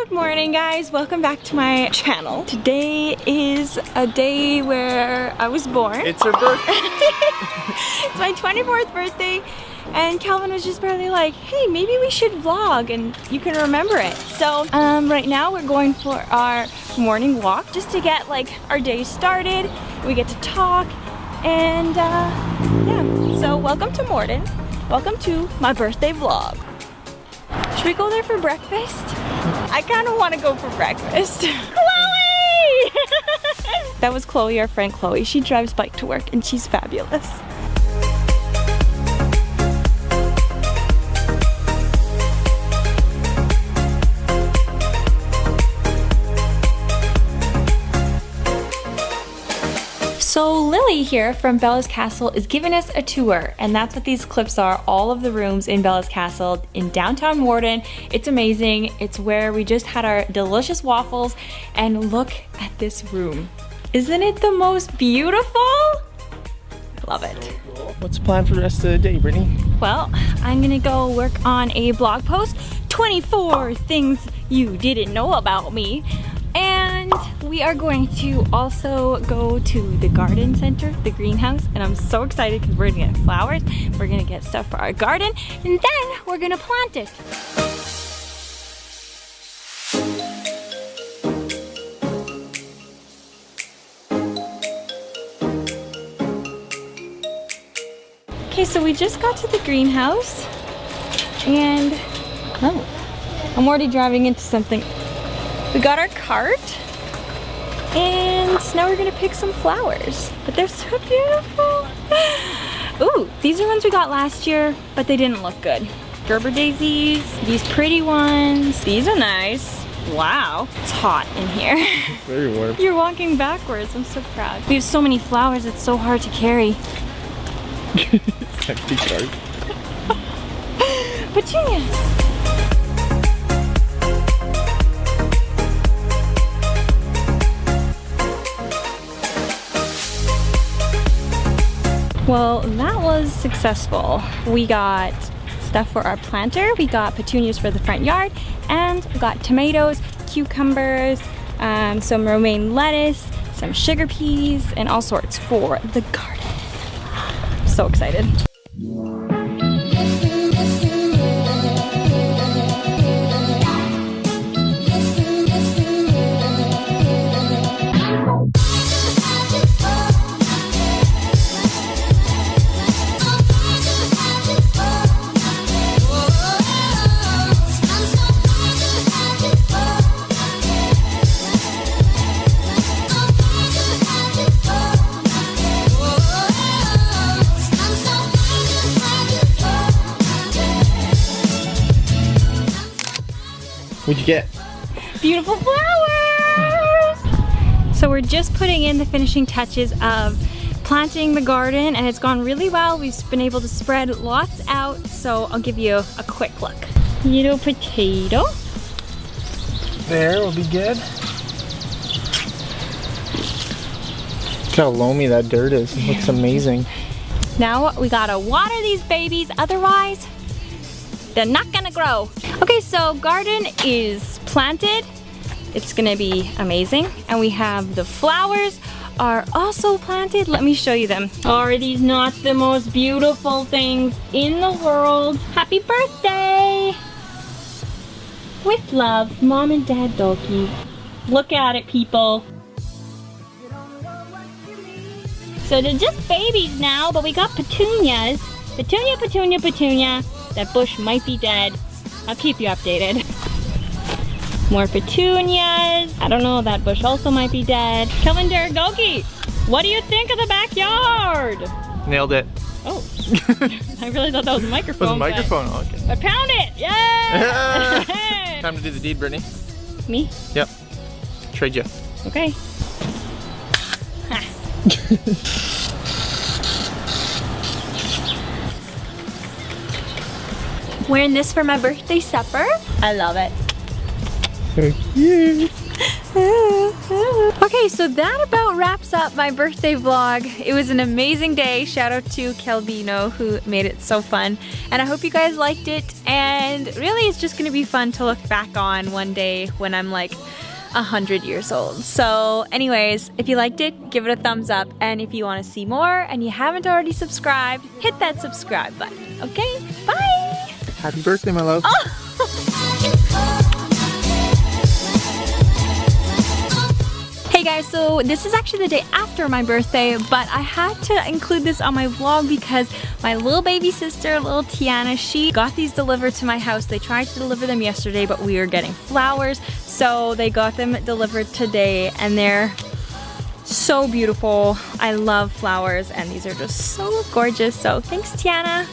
Good morning, guys. Welcome back to my channel. Today is a day where I was born. It's her birthday. It's my 24th birthday, and Calvin was just barely like, hey, maybe we should vlog and you can remember it. So right now we're going for our morning walk just to get like our day started. We get to talk and yeah. So welcome to Morden. Welcome to my birthday vlog. Should we go there for breakfast? I kind of want to go for breakfast. Chloe! That was Chloe, our friend Chloe. She drives bike to work and she's fabulous. So Lily here from Bella's Castle is giving us a tour, and that's what these clips are, all of the rooms in Bella's Castle in downtown Morden. It's amazing. It's where we just had our delicious waffles, and look at this room. Isn't it the most beautiful? I love it. What's the plan for the rest of the day, Brittany? Well, I'm gonna go work on a blog post, 24 things you didn't know about me. And we are going to also go to the garden center, the greenhouse, and I'm so excited because we're gonna get flowers, we're gonna get stuff for our garden, and then we're gonna plant it. Okay, so we just got to the greenhouse, and I'm already driving into something. We got our cart, and now we're gonna pick some flowers. But they're so beautiful. Ooh, these are ones we got last year, but they didn't look good. Gerber daisies, these pretty ones. These are nice. Wow, it's hot in here. Very warm. You're walking backwards, I'm so proud. We have so many flowers, it's so hard to carry. It's empty cart. Petunias. Well, that was successful. We got stuff for our planter, we got petunias for the front yard, and we got tomatoes, cucumbers, some romaine lettuce, some sugar peas, and all sorts for the garden. I'm so excited. What'd you get? Beautiful flowers! So we're just putting in the finishing touches of planting the garden, and it's gone really well. We've been able to spread lots out, so I'll give you a quick look. Little potato. There will be good. Look how loamy that dirt is. It looks amazing. Now we gotta water these babies, otherwise they're not gonna grow. Okay, so garden is planted. It's gonna be amazing. And we have the flowers are also planted. Let me show you them. Are these not the most beautiful things in the world? Happy birthday! With love, Mom and Dad Doki. Look at it, people. So they're just babies now, but we got petunias. Petunia, petunia, petunia. That bush might be dead. I'll keep you updated. More petunias. I don't know, that bush also might be dead. Kelvin Duragoki, what do you think of the backyard? Nailed it. Oh, I really thought that was a microphone. That was a microphone, oh, okay. I found it, yeah! Time to do the deed, Brittany. Me? Yep. Trade you. Okay. Wearing this for my birthday supper. I love it. So cute. Okay, so that about wraps up my birthday vlog. It was an amazing day. Shout out to Calvino who made it so fun. And I hope you guys liked it. And really it's just gonna be fun to look back on one day when I'm like 100 years old. So anyways, if you liked it, give it a thumbs up. And if you wanna see more and you haven't already subscribed, hit that subscribe button, okay? Bye! Happy birthday, my love. Hey guys, so this is actually the day after my birthday, but I had to include this on my vlog because my little baby sister, little Tiana, she got these delivered to my house. They tried to deliver them yesterday, but we were getting flowers, so they got them delivered today, and they're so beautiful. I love flowers, and these are just so gorgeous, so thanks, Tiana.